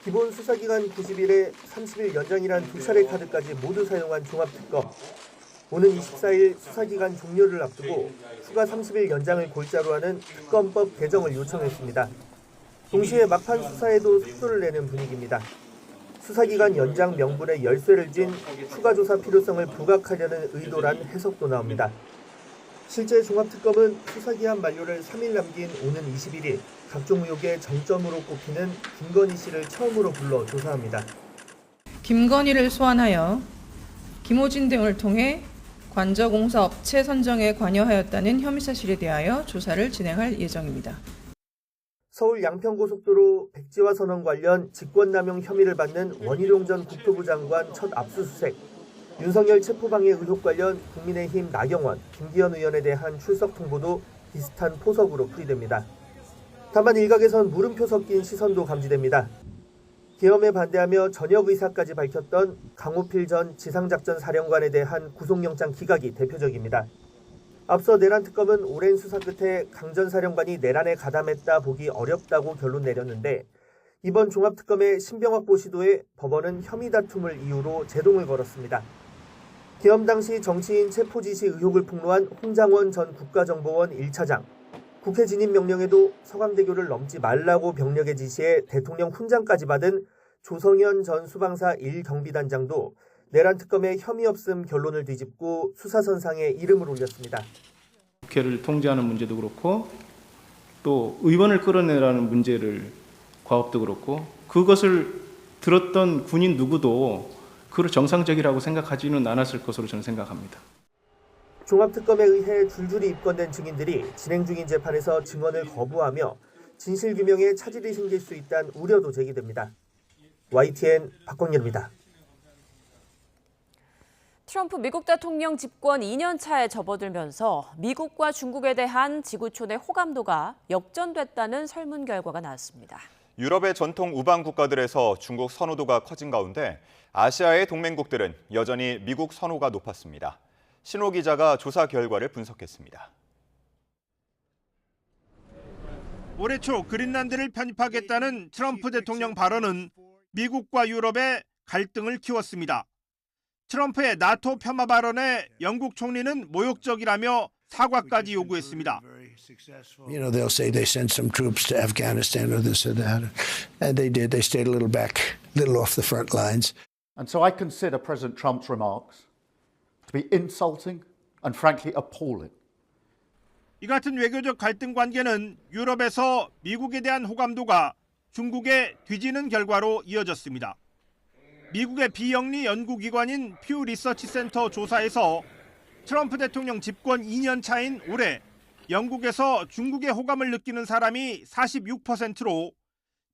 기본 수사기간 90일에 30일 연장이란 두 차례 카드까지 모두 사용한 종합특검. 오는 24일 수사기간 종료를 앞두고 추가 30일 연장을 골자로 하는 특검법 개정을 요청했습니다. 동시에 막판 수사에도 속도를 내는 분위기입니다. 수사기간 연장 명분에 열쇠를 쥔 추가 조사 필요성을 부각하려는 의도란 해석도 나옵니다. 실제 종합특검은 수사기한 만료를 3일 남긴 오는 21일 각종 의혹의 정점으로 꼽히는 김건희 씨를 처음으로 불러 조사합니다. 김건희를 소환하여 김호진 등을 통해 관저공사 업체 선정에 관여하였다는 혐의 사실에 대하여 조사를 진행할 예정입니다. 서울 양평고속도로 백지화 선언 관련 직권남용 혐의를 받는 원희룡 전 국토부 장관 첫 압수수색, 윤석열 체포방해 의혹 관련 국민의힘 나경원, 김기현 의원에 대한 출석 통보도 비슷한 포석으로 풀이됩니다. 다만 일각에선 물음표 섞인 시선도 감지됩니다. 계엄에 반대하며 전역 의사까지 밝혔던 강호필 전 지상작전사령관에 대한 구속영장 기각이 대표적입니다. 앞서 내란 특검은 오랜 수사 끝에 강 전 사령관이 내란에 가담했다 보기 어렵다고 결론 내렸는데 이번 종합특검의 신병 확보 시도에 법원은 혐의 다툼을 이유로 제동을 걸었습니다. 계엄 당시 정치인 체포 지시 의혹을 폭로한 홍장원 전 국가정보원 1차장. 국회 진입 명령에도 서강대교를 넘지 말라고 병력에 지시해 대통령 훈장까지 받은 조성현 전 수방사 1경비단장도 내란 특검의 혐의 없음 결론을 뒤집고 수사선상에 이름을 올렸습니다. 국회를 통제하는 문제도 그렇고 또 의원을 끌어내라는 문제를 과업도 그렇고 그것을 들었던 군인 누구도 그걸 정상적이라고 생각하지는 않았을 것으로 저는 생각합니다. 종합특검에 의해 줄줄이 입건된 증인들이 진행 중인 재판에서 증언을 거부하며 진실규명에 차질이 생길 수 있다는 우려도 제기됩니다. YTN 박광열입니다. 트럼프 미국 대통령 집권 2년 차에 접어들면서 미국과 중국에 대한 지구촌의 호감도가 역전됐다는 설문 결과가 나왔습니다. 유럽의 전통 우방 국가들에서 중국 선호도가 커진 가운데 아시아의 동맹국들은 여전히 미국 선호가 높았습니다. 신호 기자가 조사 결과를 분석했습니다. 올해 초 그린란드를 편입하겠다는 트럼프 대통령 발언은 미국과 유럽의 갈등을 키웠습니다. 트럼프의 나토 폄하 발언에 영국 총리는 모욕적이라며 사과까지 요구했습니다. You know, they'll say they sent some troops to Afghanistan or this or that. And they did. They stayed a little back, a little off the front lines. And so I consider President Trump's remarks to be insulting and frankly appalling. 이 같은 외교적 갈등 관계는 유럽에서 미국에 대한 호감도가 중국에 뒤지는 결과로 이어졌습니다. 미국의 비영리 연구기관인 퓨 리서치 센터 조사에서 트럼프 대통령 집권 2년 차인 올해 영국에서 중국의 호감을 느끼는 사람이 46%로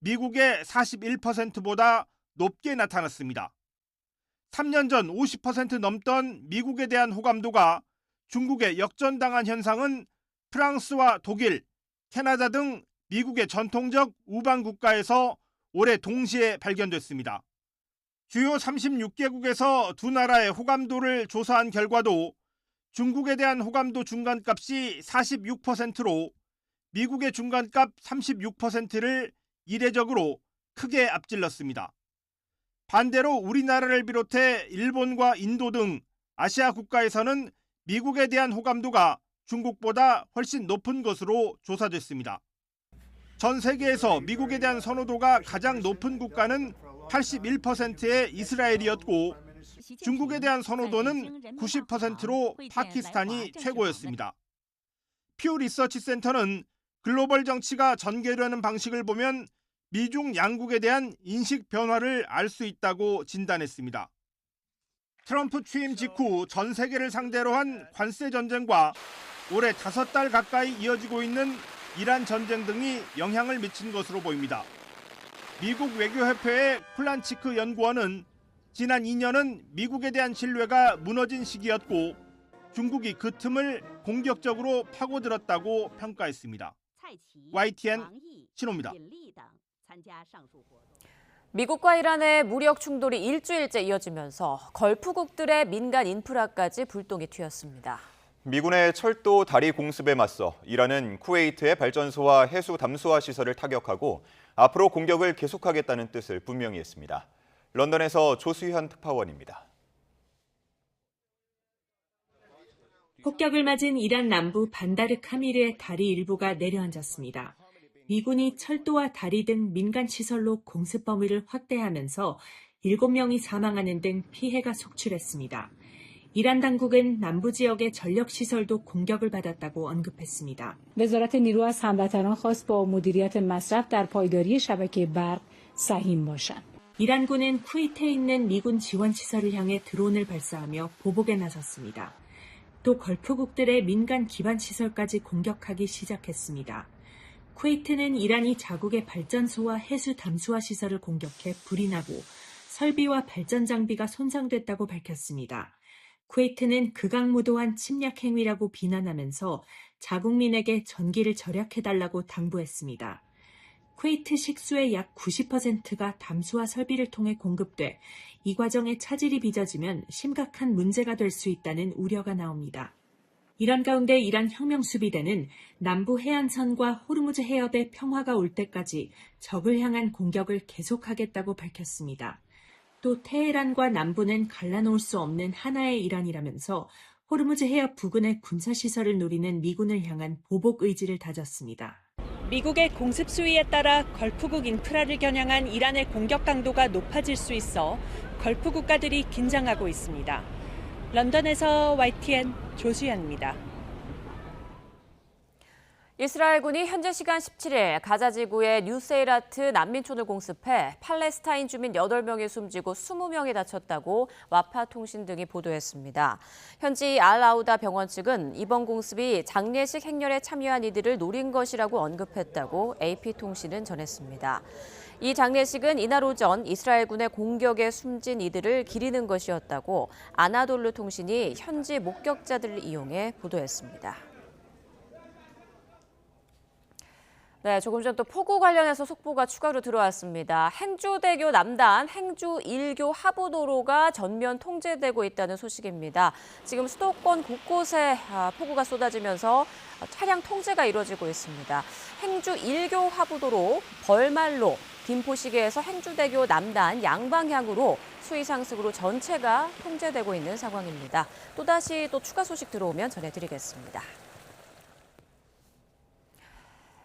미국의 41%보다 높게 나타났습니다. 3년 전 50% 넘던 미국에 대한 호감도가 중국에 역전당한 현상은 프랑스와 독일, 캐나다 등 미국의 전통적 우방 국가에서 올해 동시에 발견됐습니다. 주요 36개국에서 두 나라의 호감도를 조사한 결과도 중국에 대한 호감도 중간값이 46%로 미국의 중간값 36%를 이례적으로 크게 앞질렀습니다. 반대로 우리나라를 비롯해 일본과 인도 등 아시아 국가에서는 미국에 대한 호감도가 중국보다 훨씬 높은 것으로 조사됐습니다. 전 세계에서 미국에 대한 선호도가 가장 높은 국가는 81%의 이스라엘이었고 중국에 대한 선호도는 90%로 파키스탄이 최고였습니다. 퓨 리서치 센터는 글로벌 정치가 전개되는 방식을 보면 미중 양국에 대한 인식 변화를 알 수 있다고 진단했습니다. 트럼프 취임 직후 전 세계를 상대로 한 관세 전쟁과 올해 5달 가까이 이어지고 있는 이란 전쟁 등이 영향을 미친 것으로 보입니다. 미국 외교협회의 플란치크 연구원은 지난 2년은 미국에 대한 신뢰가 무너진 시기였고 중국이 그 틈을 공격적으로 파고들었다고 평가했습니다. YTN 신호입니다. 미국과 이란의 무력 충돌이 일주일째 이어지면서 걸프국들의 민간 인프라까지 불똥이 튀었습니다. 미군의 철도 다리 공습에 맞서 이란은 쿠웨이트의 발전소와 해수 담수화 시설을 타격하고 앞으로 공격을 계속하겠다는 뜻을 분명히 했습니다. 런던에서 조수현 특파원입니다. 폭격을 맞은 이란 남부 반다르 카미르의 다리 일부가 내려앉았습니다. 미군이 철도와 다리 등 민간 시설로 공습 범위를 확대하면서 7명이 사망하는 등 피해가 속출했습니다. 이란 당국은 남부 지역의 전력 시설도 공격을 받았다고 언급했습니다. وزارت نیرو از هموطنان خواست با مدیریت مصرف در پایداری شبکه برق سهیم باشند. 이란군은 쿠웨이트에 있는 미군 지원 시설을 향해 드론을 발사하며 보복에 나섰습니다. 또 걸프국들의 민간 기반 시설까지 공격하기 시작했습니다. 쿠웨이트는 이란이 자국의 발전소와 해수 담수화 시설을 공격해 불이 나고 설비와 발전 장비가 손상됐다고 밝혔습니다. 쿠웨이트는 극악무도한 침략 행위라고 비난하면서 자국민에게 전기를 절약해달라고 당부했습니다. 쿠웨이트 식수의 약 90%가 담수화 설비를 통해 공급돼 이 과정에 차질이 빚어지면 심각한 문제가 될 수 있다는 우려가 나옵니다. 이런 가운데 이란 혁명수비대는 남부 해안선과 호르무즈 해협의 평화가 올 때까지 적을 향한 공격을 계속하겠다고 밝혔습니다. 또 테헤란과 남부는 갈라놓을 수 없는 하나의 이란이라면서 호르무즈 해협 부근의 군사시설을 노리는 미군을 향한 보복 의지를 다졌습니다. 미국의 공습 수위에 따라 걸프국 인프라를 겨냥한 이란의 공격 강도가 높아질 수 있어 걸프 국가들이 긴장하고 있습니다. 런던에서 YTN 조수연입니다. 이스라엘군이 현재 시간 17일 가자 지구의 뉴세이라트 난민촌을 공습해 팔레스타인 주민 8명이 숨지고 20명이 다쳤다고 와파 통신 등이 보도했습니다. 현지 알-아우다 병원 측은 이번 공습이 장례식 행렬에 참여한 이들을 노린 것이라고 언급했다고 AP통신은 전했습니다. 이 장례식은 이날 오전 이스라엘군의 공격에 숨진 이들을 기리는 것이었다고 아나돌루 통신이 현지 목격자들을 이용해 보도했습니다. 네, 조금 전 또 폭우 관련해서 속보가 추가로 들어왔습니다. 행주대교 남단 행주 1교 하부도로가 전면 통제되고 있다는 소식입니다. 지금 수도권 곳곳에 폭우가 쏟아지면서 차량 통제가 이루어지고 있습니다. 행주 1교 하부도로 벌말로 김포시계에서 행주대교 남단 양방향으로 수위 상승으로 전체가 통제되고 있는 상황입니다. 또다시 추가 소식 들어오면 전해드리겠습니다.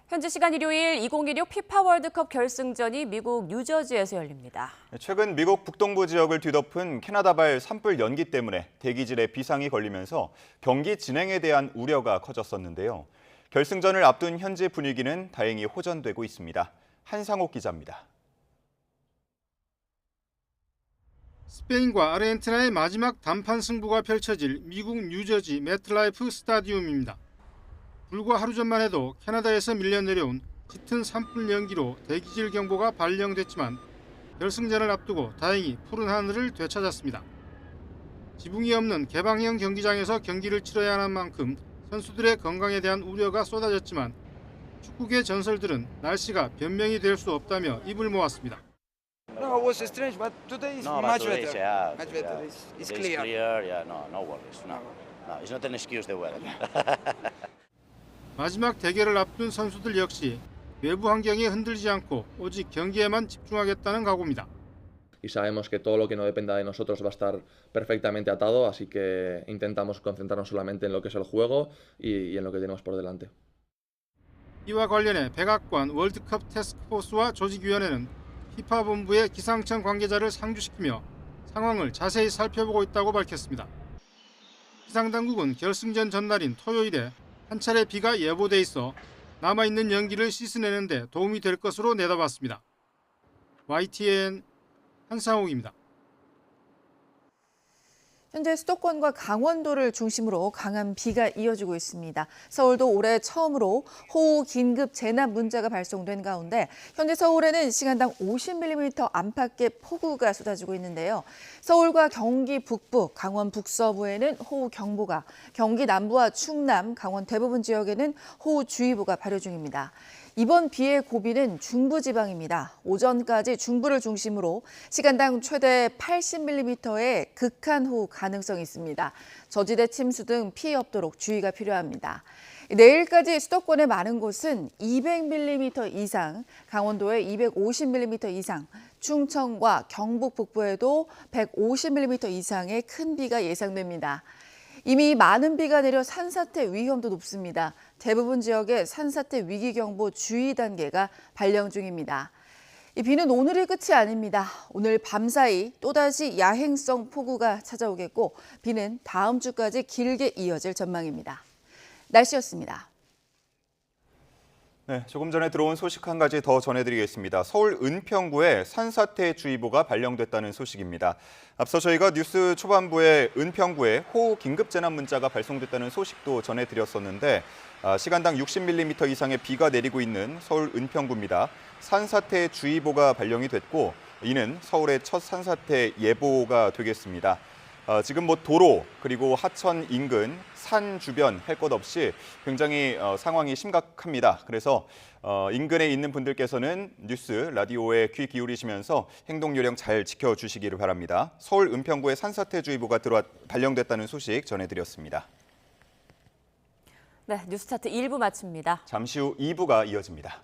현지 시간 일요일 2016 피파 월드컵 결승전이 미국 뉴저지에서 열립니다. 최근 미국 북동부 지역을 뒤덮은 캐나다발 산불 연기 때문에 대기질에 비상이 걸리면서 경기 진행에 대한 우려가 커졌었는데요. 결승전을 앞둔 현지 분위기는 다행히 호전되고 있습니다. 한상옥 기자입니다. 스페인과 아르헨티나의 마지막 단판 승부가 펼쳐질 미국 뉴저지 매트라이프 스타디움입니다. 불과 하루 전만 해도 캐나다에서 밀려 내려온 짙은 산불 연기로 대기질 경보가 발령됐지만 결승전을 앞두고 다행히 푸른 하늘을 되찾았습니다. 지붕이 없는 개방형 경기장에서 경기를 치러야 하는 만큼 선수들의 건강에 대한 우려가 쏟아졌지만 축구계 전설들은 날씨가 변명이 될 수 없다며 입을 모았습니다. No, it was strange, but today is much better. Much better. It's clear. Yeah, no worries. No, it's not an excuse, the weather. 마지막 대결을 앞둔 선수들 역시 외부 환경에 흔들리지 않고 오직 경기에만 집중하겠다는 각오입니다. Y sabemos que todo lo que no dependa de nosotros va a estar perfectamente atado, así que intentamos concentrarnos solamente en lo que es el juego y en lo que tenemos por delante. 이와 관련해 백악관 월드컵 태스크포스와 조직위원회는 피파 본부의 기상청 관계자를 상주시키며 상황을 자세히 살펴보고 있다고 밝혔습니다. 기상당국은 결승전 전날인 토요일에 한 차례 비가 예보돼 있어 남아있는 연기를 씻어내는 데 도움이 될 것으로 내다봤습니다. YTN 한상욱입니다. 현재 수도권과 강원도를 중심으로 강한 비가 이어지고 있습니다. 서울도 올해 처음으로 호우 긴급 재난 문자가 발송된 가운데 현재 서울에는 시간당 50mm 안팎의 폭우가 쏟아지고 있는데요. 서울과 경기 북부, 강원 북서부에는 호우 경보가, 경기 남부와 충남, 강원 대부분 지역에는 호우주의보가 발효 중입니다. 이번 비의 고비는 중부지방입니다. 오전까지 중부를 중심으로 시간당 최대 80mm의 극한 호우 가능성이 있습니다. 저지대 침수 등 피해 없도록 주의가 필요합니다. 내일까지 수도권의 많은 곳은 200mm 이상, 강원도에 250mm 이상, 충청과 경북 북부에도 150mm 이상의 큰 비가 예상됩니다. 이미 많은 비가 내려 산사태 위험도 높습니다. 대부분 지역에 산사태 위기경보 주의 단계가 발령 중입니다. 이 비는 오늘이 끝이 아닙니다. 오늘 밤사이 또다시 야행성 폭우가 찾아오겠고 비는 다음 주까지 길게 이어질 전망입니다. 날씨였습니다. 네, 조금 전에 들어온 소식 한 가지 더 전해드리겠습니다. 서울 은평구에 산사태주의보가 발령됐다는 소식입니다. 앞서 저희가 뉴스 초반부에 은평구에 호우 긴급재난 문자가 발송됐다는 소식도 전해드렸었는데 시간당 60mm 이상의 비가 내리고 있는 서울 은평구입니다. 산사태주의보가 발령이 됐고 이는 서울의 첫 산사태 예보가 되겠습니다. 지금 도로 그리고 하천 인근 산 주변 할 것 없이 굉장히 상황이 심각합니다. 그래서 인근에 있는 분들께서는 뉴스, 라디오에 귀 기울이시면서 행동 요령 잘 지켜주시기를 바랍니다. 서울 은평구에 산사태주의보가 발령됐다는 소식 전해드렸습니다. 네, 뉴스타트 1부 마칩니다. 잠시 후 2부가 이어집니다.